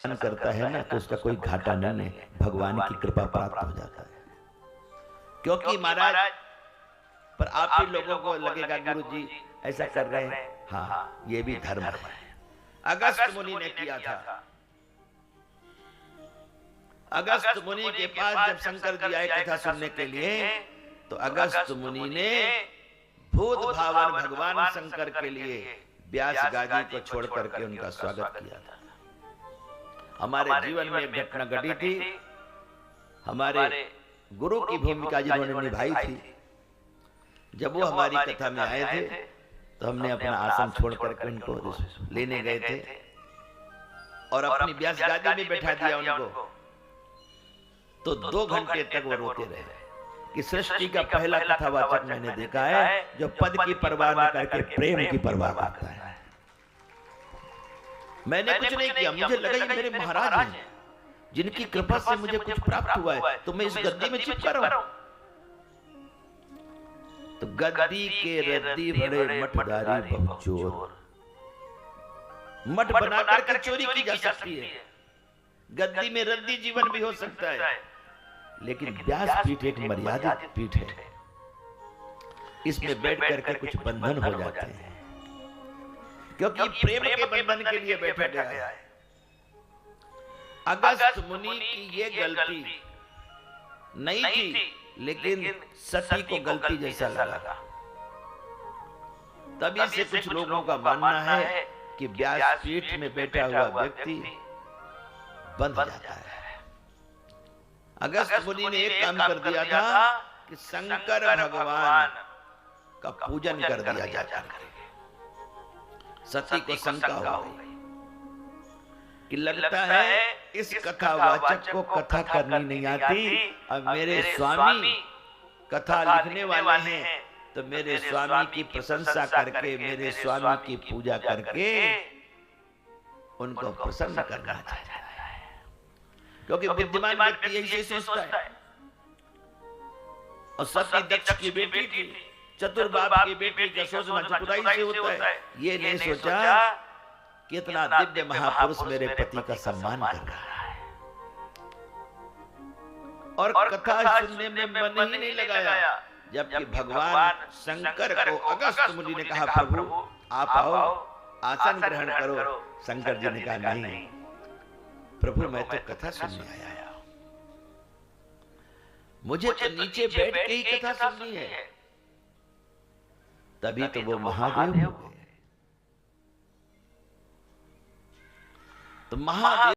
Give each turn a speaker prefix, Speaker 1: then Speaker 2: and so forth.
Speaker 1: करता है ना तो उसका कोई घाटा नहीं है, भगवान की कृपा प्राप्त हो जाता है। क्योंकि महाराज पर आप ही लोगों को लगेगा गुरु जी ऐसा कर रहे हैं, हाँ ये भी धर्म है। अगस्त मुनि ने किया था। अगस्त मुनि के पास जब शंकर जी आए कथा सुनने के लिए, तो अगस्त मुनि ने भूत भावन भगवान शंकर के लिए व्यास गादी को छोड़ करके उनका स्वागत किया था। हमारे जीवन में एक घटना घटी थी, हमारे गुरु की भूमिका जिन्होंने निभाई थी, जब वो हमारी कथा में आए थे तो हमने अपना आसन छोड़ करके उनको लेने गए थे और अपनी व्यास गादी में बैठा दिया उनको। तो 2 घंटे तक वो रोते रहे कि सृष्टि का पहला कथावाचक मैंने देखा है जो पद की परवाह न करके प्रेम की परवाह करता है। मैंने कुछ नहीं किया, मुझे लगा ये मेरे महाराज हैं जिनकी कृपा से मुझे कुछ प्राप्त हुआ है, तो मैं इस गद्दी में चिपका रहा हूं। तो गद्दी के रद्दी बड़े मठदारी बहुचोर, मठ बना करके चोरी की जा सकती है, गद्दी में रद्दी जीवन भी हो सकता है, लेकिन व्यास पीठ एक मर्यादित पीठ है, इसमें बैठ करके कुछ बंधन हो जाते हैं, क्योंकि प्रेम के बंधन के लिए बैठा गया है। अगस्त मुनि की ये गलती नहीं थी, लेकिन सती को गलती जैसा लगा। तभी से कुछ लोगों का मानना है कि व्यास पीठ में बैठा हुआ व्यक्ति बंध जाता है। अगस्त मुनि ने एक काम कर दिया था कि शंकर भगवान का पूजन कर दिया जाता है। सती को शंका हो गई कि लगता है इस कथावाचक को कथा करनी नहीं आती, अब मेरे स्वामी कथा लिखने वाले हैं, तो मेरे स्वामी की प्रशंसा करके, मेरे स्वामी की पूजा करके उनको प्रसन्न करना चाहता है। क्योंकि बुद्धिमान व्यक्ति यही सोचता है। और सती दक्ष की बेटी थी, चतुर बाप की बेटी का सोचना चतुराई से होता है। ये नहीं सोचा कितना दिव्य महापुरुष मेरे पति का सम्मान कर रहा है, और कथा सुनने में मन ही नहीं लगाया। जबकि भगवान शंकर को अगस्त मुनि ने कहा, प्रभु आप आओ, आसन ग्रहण करो। शंकर जी ने कहा, नहीं प्रभु मैं तो कथा सुनने आया, मुझे तो नीचे बैठ के ही कथा सुननी है। तभी तो वो महादेव हो गए। तो महादेव